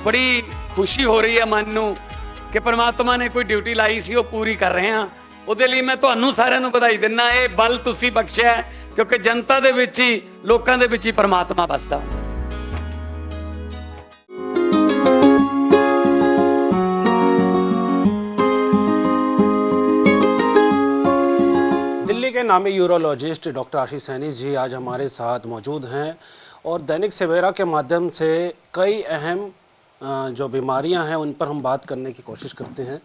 बड़ी खुशी हो रही है मन ਨੂੰ ਕਿ परमात्मा ने कोई ड्यूटी लाई सी ਉਹ पूरी कर रहे हैं। ਉਹਦੇ ਲਈ ਮੈਂ ਤੁਹਾਨੂੰ ਸਾਰਿਆਂ ਨੂੰ ਵਧਾਈ ਦਿੰਦਾ। ਇਹ ਬਲ ਤੁਸੀਂ ਬਖਸ਼ਿਆ ਕਿਉਂਕਿ ਜਨਤਾ ਦੇ ਵਿੱਚ ਹੀ ਲੋਕਾਂ ਦੇ ਵਿੱਚ ਹੀ परमात्मा ਵਸਦਾ। दिल्ली के नामी यूरोलॉजिस्ट डॉक्टर आशीष सैनी जी आज हमारे साथ मौजूद हैं और दैनिक सवेरा के माध्यम से कई अहम जो बीमारियां हैं उन पर हम बात करने की कोशिश करते हैं।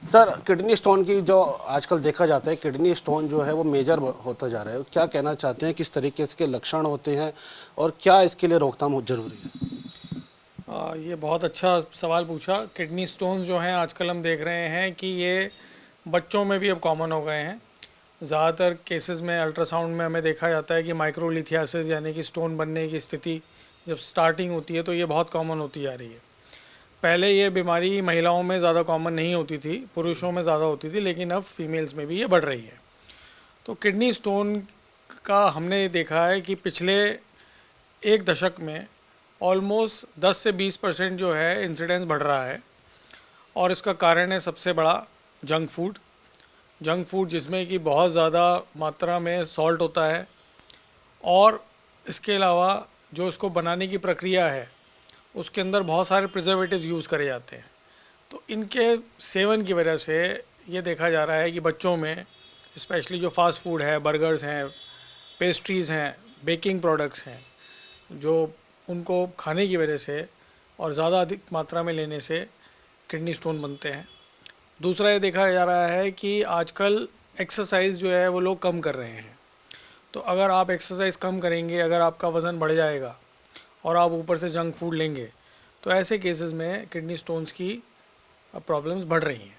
सर, किडनी स्टोन की जो आजकल देखा जाता है, किडनी स्टोन जो है वो मेजर होता जा रहा है, क्या कहना चाहते हैं, किस तरीके से के लक्षण होते हैं और क्या इसके लिए रोकथाम जरूरी है? ये बहुत अच्छा सवाल पूछा। किडनी स्टोन्स जो हैं आजकल हम देख रहे हैं कि ये बच्चों में भी अब कॉमन हो गए हैं। ज़्यादातर केसेस में अल्ट्रासाउंड में हमें देखा जाता है कि माइक्रोलिथियासिस यानी कि स्टोन बनने की स्थिति जब स्टार्टिंग होती है तो ये बहुत कॉमन होती जा रही है। पहले ये बीमारी महिलाओं में ज़्यादा कॉमन नहीं होती थी, पुरुषों में ज़्यादा होती थी, लेकिन अब फीमेल्स में भी ये बढ़ रही है। तो किडनी स्टोन का हमने देखा है कि पिछले एक दशक में ऑलमोस्ट 10 से 20% जो है इंसिडेंस बढ़ रहा है और इसका कारण है सबसे बड़ा जंक फूड जिसमें कि बहुत ज़्यादा मात्रा में सॉल्ट होता है और इसके अलावा जो इसको बनाने की प्रक्रिया है उसके अंदर बहुत सारे प्रिजर्वेटिव्स यूज़ करे जाते हैं। तो इनके सेवन की वजह से ये देखा जा रहा है कि बच्चों में स्पेशली जो फास्ट फूड है, बर्गर्स हैं, पेस्ट्रीज़ हैं, बेकिंग प्रोडक्ट्स हैं, जो उनको खाने की वजह से और ज़्यादा अधिक मात्रा में लेने से किडनी स्टोन बनते हैं। दूसरा ये देखा जा रहा है कि आजकल एक्सरसाइज जो है वो लोग कम कर रहे हैं। तो अगर आप एक्सरसाइज कम करेंगे, अगर आपका वज़न बढ़ जाएगा और आप ऊपर से जंक फूड लेंगे तो ऐसे केसेस में किडनी स्टोन्स की प्रॉब्लम्स बढ़ रही हैं।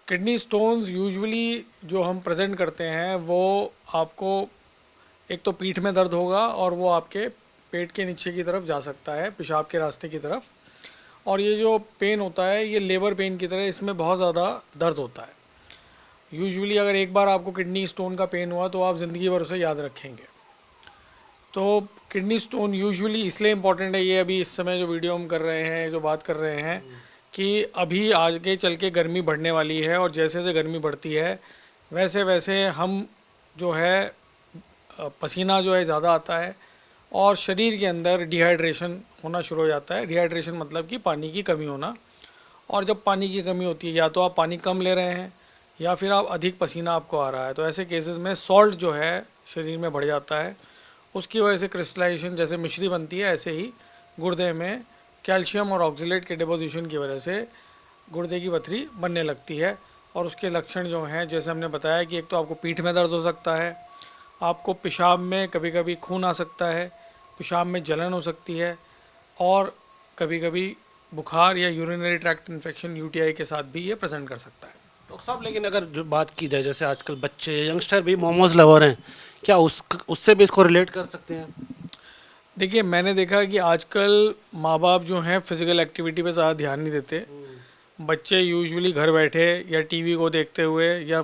किडनी स्टोन्स यूजुअली जो हम प्रेजेंट करते हैं वो आपको एक तो पीठ में दर्द होगा और वो आपके पेट के नीचे की तरफ जा सकता है, पेशाब के रास्ते की तरफ। और ये जो पेन होता है ये लेबर पेन की तरह, इसमें बहुत ज़्यादा दर्द होता है। यूजुअली अगर एक बार आपको किडनी स्टोन का पेन हुआ तो आप ज़िंदगी भर उसे याद रखेंगे। तो किडनी स्टोन यूजुअली इसलिए इम्पॉर्टेंट है, ये अभी इस समय जो वीडियो हम कर रहे हैं, जो बात कर रहे हैं कि अभी आगे चल के गर्मी बढ़ने वाली है और जैसे जैसे गर्मी बढ़ती है वैसे वैसे हम जो है पसीना जो है ज़्यादा आता है और शरीर के अंदर डिहाइड्रेशन होना शुरू हो जाता है। डिहाइड्रेशन मतलब कि पानी की कमी होना। और जब पानी की कमी होती है या तो आप पानी कम ले रहे हैं या फिर आप अधिक पसीना आपको आ रहा है, तो ऐसे केसेस में सॉल्ट जो है शरीर में बढ़ जाता है। उसकी वजह से क्रिस्टलाइजेशन जैसे मिश्री बनती है, ऐसे ही गुर्दे में कैल्शियम और ऑक्सलेट के डिपोजिशन की वजह से गुर्दे की पथरी बनने लगती है। और उसके लक्षण जो हैं जैसे हमने बताया कि एक तो आपको पीठ में दर्द हो सकता है, आपको पेशाब में कभी कभी खून आ सकता है, पेशाब में जलन हो सकती है और कभी कभी बुखार या यूरिनरी ट्रैक्ट इन्फेक्शन यूटीआई के साथ भी ये प्रेजेंट कर सकता है। डॉक्टर साहब, लेकिन अगर जो बात की जाए, जैसे आजकल बच्चे यंगस्टर भी मोमोज लवर हैं, क्या उससे भी इसको रिलेट कर सकते हैं? देखिए, मैंने देखा कि आजकल माँ बाप जो हैं फिज़िकल एक्टिविटी पे ज़्यादा ध्यान नहीं देते। बच्चे यूजुअली घर बैठे या टीवी को देखते हुए या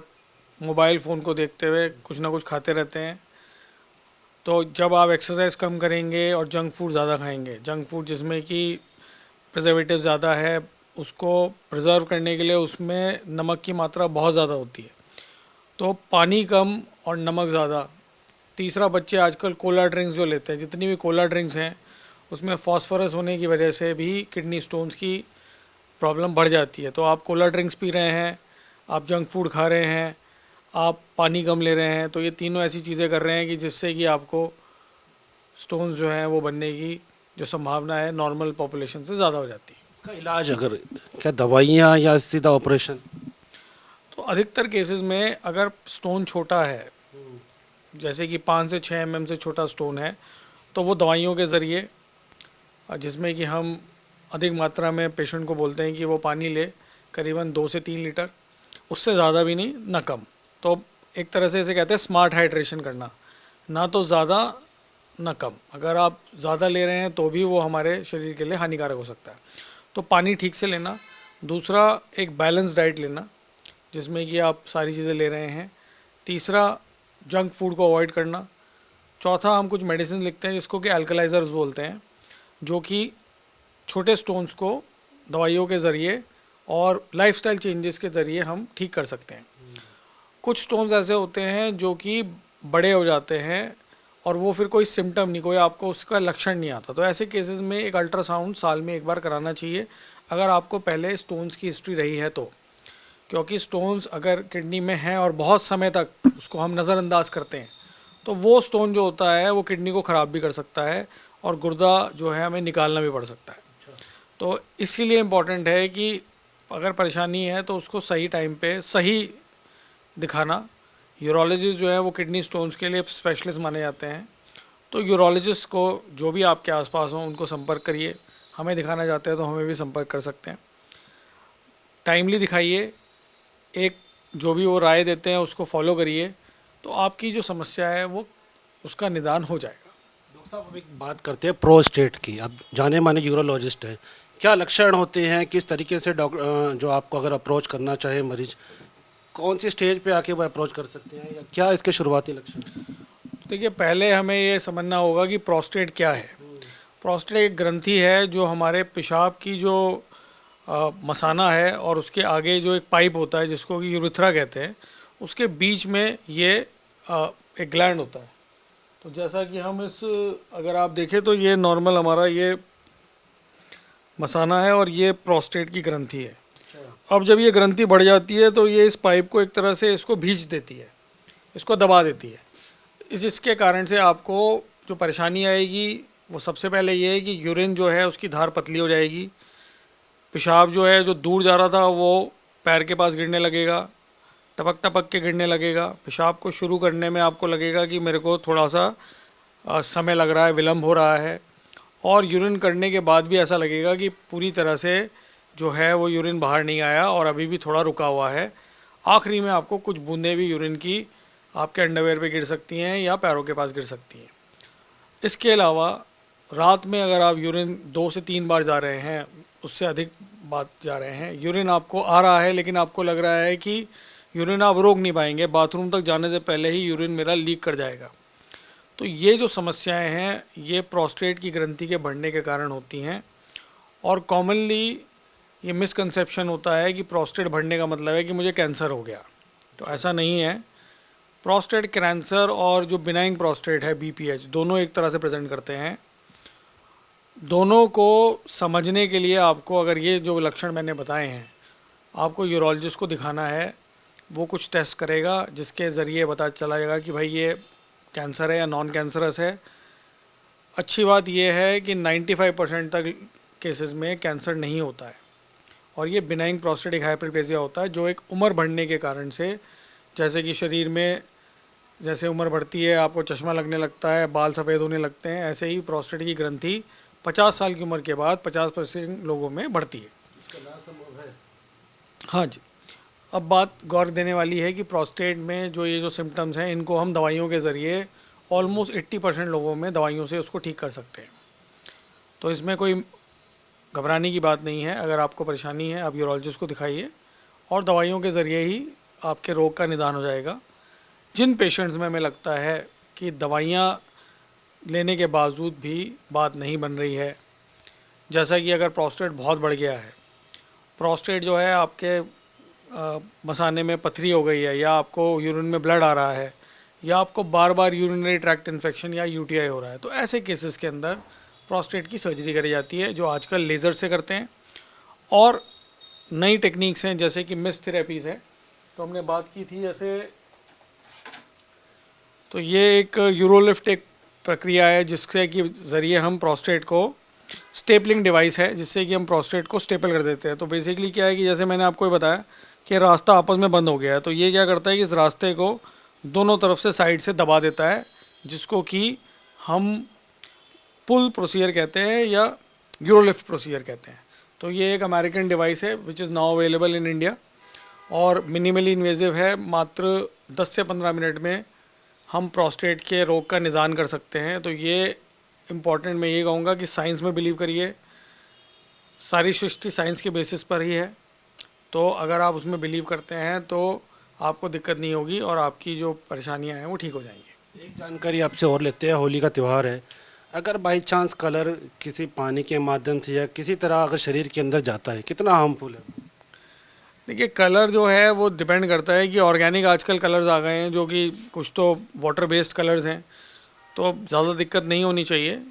मोबाइल फ़ोन को देखते हुए कुछ ना कुछ खाते रहते हैं। तो जब आप एक्सरसाइज कम करेंगे और जंक फूड ज़्यादा खाएंगे, जंक फूड जिसमें कि प्रिजर्वेटिव ज़्यादा है, उसको प्रिजर्व करने के लिए उसमें नमक की मात्रा बहुत ज़्यादा होती है, तो पानी कम और नमक ज़्यादा। तीसरा, बच्चे आजकल कोला ड्रिंक्स जो लेते हैं, जितनी भी कोला ड्रिंक्स हैं उसमें फॉस्फोरस होने की वजह से भी किडनी स्टोन्स की प्रॉब्लम बढ़ जाती है। तो आप कोला ड्रिंक्स पी रहे हैं, आप जंक फूड खा रहे हैं, आप पानी कम ले रहे हैं, तो ये तीनों ऐसी चीज़ें कर रहे हैं कि जिससे कि आपको स्टोन्स जो हैं वो बनने की जो संभावना है नॉर्मल पॉपुलेशन से ज़्यादा हो जाती है। इसका इलाज अगर क्या दवाइयाँ या सीधा ऑपरेशन? तो अधिकतर केसेस में अगर स्टोन छोटा है, जैसे कि 5 से 6 mm से छोटा स्टोन है, तो वो दवाइयों के ज़रिए, जिसमें कि हम अधिक मात्रा में पेशेंट को बोलते हैं कि वो पानी ले करीबन 2 से 3 लीटर, उससे ज़्यादा भी नहीं ना कम। तो एक तरह से इसे कहते हैं स्मार्ट हाइड्रेशन करना, ना तो ज़्यादा ना कम। अगर आप ज़्यादा ले रहे हैं तो भी वो हमारे शरीर के लिए हानिकारक हो सकता है। तो पानी ठीक से लेना, दूसरा एक बैलेंस डाइट लेना जिसमें कि आप सारी चीज़ें ले रहे हैं, तीसरा जंक फूड को अवॉइड करना, चौथा हम कुछ मेडिसिन लिखते हैं जिसको कि अल्कलाइज़र्स बोलते हैं, जो कि छोटे स्टोन्स को दवाइयों के ज़रिए और लाइफस्टाइल चेंजेस के ज़रिए हम ठीक कर सकते हैं। कुछ स्टोन्स ऐसे होते हैं जो कि बड़े हो जाते हैं और वो फिर कोई सिम्टम नहीं, कोई आपको उसका लक्षण नहीं आता, तो ऐसे केसेस में एक अल्ट्रासाउंड साल में एक बार कराना चाहिए अगर आपको पहले स्टोन्स की हिस्ट्री रही है तो। क्योंकि स्टोन्स अगर किडनी में हैं और बहुत समय तक उसको हम नज़रअंदाज करते हैं तो वो स्टोन जो होता है वो किडनी को ख़राब भी कर सकता है और गुर्दा जो है हमें निकालना भी पड़ सकता है। तो इसीलिए इम्पॉर्टेंट है कि अगर परेशानी है तो उसको सही टाइम पे सही दिखाना। यूरोलॉजिस्ट जो है वो किडनी स्टोन्स के लिए स्पेशलिस्ट माने जाते हैं, तो यूरोलॉजिस्ट को जो भी आपके आसपास हों उनको संपर्क करिए। हमें दिखाना चाहते हैं तो हमें भी संपर्क कर सकते हैं। टाइमली दिखाइए, एक जो भी वो राय देते हैं उसको फॉलो करिए, तो आपकी जो समस्या है वो उसका निदान हो जाएगा। डॉक्टर साहब, अब एक बात करते हैं प्रोस्टेट की। अब जाने माने यूरोलॉजिस्ट हैं, क्या लक्षण होते हैं, किस तरीके से डॉक्टर जो आपको अगर अप्रोच करना चाहे मरीज, कौन सी स्टेज पे आके वो अप्रोच कर सकते हैं, या क्या इसके शुरुआती लक्षण हैं? देखिए, पहले हमें ये समझना होगा कि प्रोस्टेट क्या है। प्रोस्टेट एक ग्रंथि है जो हमारे पेशाब की जो मसाना है और उसके आगे जो एक पाइप होता है जिसको कि यूरिथ्रा कहते हैं, उसके बीच में ये एक ग्लैंड होता है। तो जैसा कि हम अगर आप देखें तो ये नॉर्मल हमारा ये मसाना है और ये प्रोस्टेट की ग्रंथि है। अब जब ये ग्रंथि बढ़ जाती है तो ये इस पाइप को एक तरह से इसको भींच देती है, इसको दबा देती है। इसके कारण से आपको जो परेशानी आएगी वो सबसे पहले ये है कि यूरिन जो है उसकी धार पतली हो जाएगी। पेशाब जो है जो दूर जा रहा था वो पैर के पास गिरने लगेगा, टपक टपक के गिरने लगेगा। पेशाब को शुरू करने में आपको लगेगा कि मेरे को थोड़ा सा समय लग रहा है, विलम्ब हो रहा है। और यूरिन करने के बाद भी ऐसा लगेगा कि पूरी तरह से जो है वो यूरिन बाहर नहीं आया और अभी भी थोड़ा रुका हुआ है। आखिरी में आपको कुछ बूंदें भी यूरिन की आपके अंडरवेयर पे गिर सकती हैं या पैरों के पास गिर सकती हैं। इसके अलावा रात में अगर आप यूरिन 2 से 3 बार जा रहे हैं, उससे अधिक बार जा रहे हैं, यूरिन आपको आ रहा है लेकिन आपको लग रहा है कि यूरिन आप रोक नहीं पाएंगे, बाथरूम तक जाने से पहले ही यूरिन मेरा लीक कर जाएगा, तो ये जो समस्याएं हैं ये प्रोस्टेट की ग्रंथि के बढ़ने के कारण होती हैं। और कॉमनली ये मिसकंसेप्शन होता है कि प्रोस्टेट बढ़ने का मतलब है कि मुझे कैंसर हो गया, तो ऐसा नहीं है। प्रोस्टेट कैंसर और जो बिनाइन प्रोस्टेट है BPH, दोनों एक तरह से प्रेजेंट करते हैं। दोनों को समझने के लिए आपको, अगर ये जो लक्षण मैंने बताए हैं, आपको यूरोलॉजिस्ट को दिखाना है। वो कुछ टेस्ट करेगा जिसके ज़रिए पता चला जाएगा कि भाई ये कैंसर है या नॉन कैंसरस है। अच्छी बात यह है कि 95% तक केसेस में कैंसर नहीं होता है और ये बिनाइन प्रोस्टेटिक हाइपरप्लेजिया होता है, जो एक उम्र बढ़ने के कारण से, जैसे कि शरीर में जैसे उम्र बढ़ती है आपको चश्मा लगने लगता है, बाल सफ़ेद होने लगते हैं, ऐसे ही प्रोस्टेट की ग्रंथि 50 साल की उम्र के बाद 50% लोगों में बढ़ती है। हाँ जी। अब बात गौर देने वाली है कि प्रोस्टेट में जो ये जो सिम्टम्स हैं इनको हम दवाइयों के ज़रिए ऑलमोस्ट 80% लोगों में दवाइयों से उसको ठीक कर सकते हैं। तो इसमें कोई घबराने की बात नहीं है। अगर आपको परेशानी है आप यूरोलॉजिस्ट को दिखाइए और दवाइयों के ज़रिए ही आपके रोग का निदान हो जाएगा। जिन पेशेंट्स में हमें लगता है कि दवाइयाँ लेने के बावजूद भी बात नहीं बन रही है, जैसा कि अगर प्रोस्टेट बहुत बढ़ गया है, प्रोस्टेट जो है आपके मसाने में पथरी हो गई है, या आपको यूरिन में ब्लड आ रहा है, या आपको बार बार यूरिनरी ट्रैक्ट इन्फेक्शन या UTI हो रहा है, तो ऐसे केसेस के अंदर प्रोस्टेट की सर्जरी करी जाती है, जो आजकल लेज़र से करते हैं। और नई टेक्निक्स हैं जैसे कि मिस थेरेपीज़ है, तो हमने बात की थी जैसे, तो ये एक यूरोलिफ्ट एक प्रक्रिया है जिसके कि ज़रिए हम प्रोस्टेट को, स्टेपलिंग डिवाइस है जिससे कि हम प्रोस्टेट को स्टेपल कर देते हैं। तो बेसिकली क्या है कि जैसे मैंने आपको बताया कि रास्ता आपस में बंद हो गया है, तो ये क्या करता है कि इस रास्ते को दोनों तरफ से साइड से दबा देता है, जिसको कि हम पुल प्रोसीजर कहते हैं या यूरोलिफ्ट प्रोसीजर कहते हैं। तो ये एक अमेरिकन डिवाइस है which is now available in India और मिनिमली इन्वेजिव है। मात्र 10 से 15 मिनट में हम प्रोस्टेट के रोग का निदान कर सकते हैं। तो ये इम्पॉर्टेंट मैं ये कहूँगा कि साइंस में बिलीव करिए, सारी सृष्टि साइंस के बेसिस पर ही है, तो अगर आप उसमें बिलीव करते हैं तो आपको दिक्कत नहीं होगी और आपकी जो परेशानियां हैं वो ठीक हो जाएंगी। एक जानकारी आपसे और लेते हैं, होली का त्यौहार है, अगर बाई चांस कलर किसी पानी के माध्यम से या किसी तरह अगर शरीर के अंदर जाता है, कितना हार्मफुल है? देखिए कलर जो है वो डिपेंड करता है कि ऑर्गेनिक आजकल कलर्स आ गए हैं जो कि कुछ तो वाटर बेस्ड कलर्स हैं, तो ज़्यादा दिक्कत नहीं होनी चाहिए,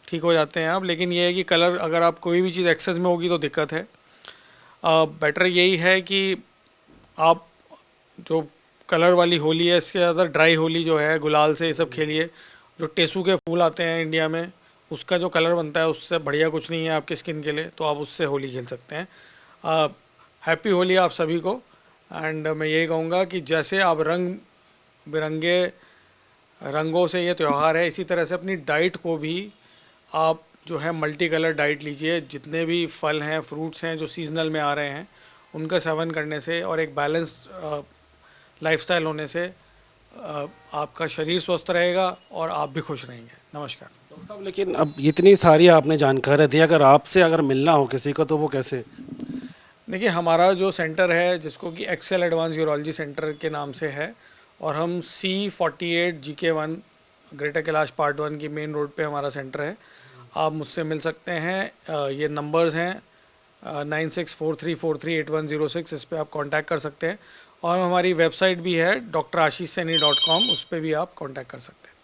ठीक हो जाते हैं आप। लेकिन ये है कि कलर अगर आप कोई भी चीज़ एक्सेस में होगी तो दिक्कत है। बेटर यही है कि आप जो कलर वाली होली है इसके ज़्यादा ड्राई होली जो है गुलाल से ये सब खेलिए। जो टेसू के फूल आते हैं इंडिया में, उसका जो कलर बनता है उससे बढ़िया कुछ नहीं है आपकी स्किन के लिए, तो आप उससे होली खेल सकते हैं। हैप्पी होली आप सभी को। एंड मैं यही कहूँगा कि जैसे आप रंग बिरंगे रंगों से ये त्यौहार है, इसी तरह से अपनी डाइट को भी आप जो है मल्टी कलर डाइट लीजिए। जितने भी फल हैं, फ्रूट्स हैं जो सीजनल में आ रहे हैं, उनका सेवन करने से और एक बैलेंस लाइफस्टाइल होने से आपका शरीर स्वस्थ रहेगा और आप भी खुश रहेंगे। नमस्कार डॉक्टर साहब, लेकिन अब इतनी सारी आपने जानकारी दी, अगर आपसे अगर मिलना हो किसी को तो वो कैसे? देखिए हमारा जो सेंटर है जिसको कि एक्सेल एडवांस यूरोलॉजी सेंटर के नाम से है, और हम C48 GK1 greater Kailash part 1 की मेन रोड पे हमारा सेंटर है। आप मुझसे मिल सकते हैं। ये नंबर्स हैं 9643438106, इस पे आप कांटेक्ट कर सकते हैं। और हमारी वेबसाइट भी है drashishsaini.com, उस पर भी आप कांटेक्ट कर सकते हैं।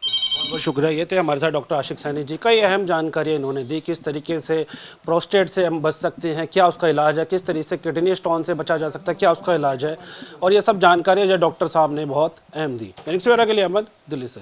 बहुत बहुत शुक्रिया। ये थे हमारे साथ डॉक्टर आशिक सैनी जी। कई अहम जानकारी इन्होंने दी, किस तरीके से प्रोस्टेट से हम बच सकते हैं, क्या उसका इलाज है, किस तरीके से किडनी स्टोन से बचा जा सकता है, क्या उसका इलाज है, और ये सब जानकारी जो डॉक्टर साहब ने बहुत अहम दी। दैनिक सवेरा के लिए अहमद, दिल्ली से।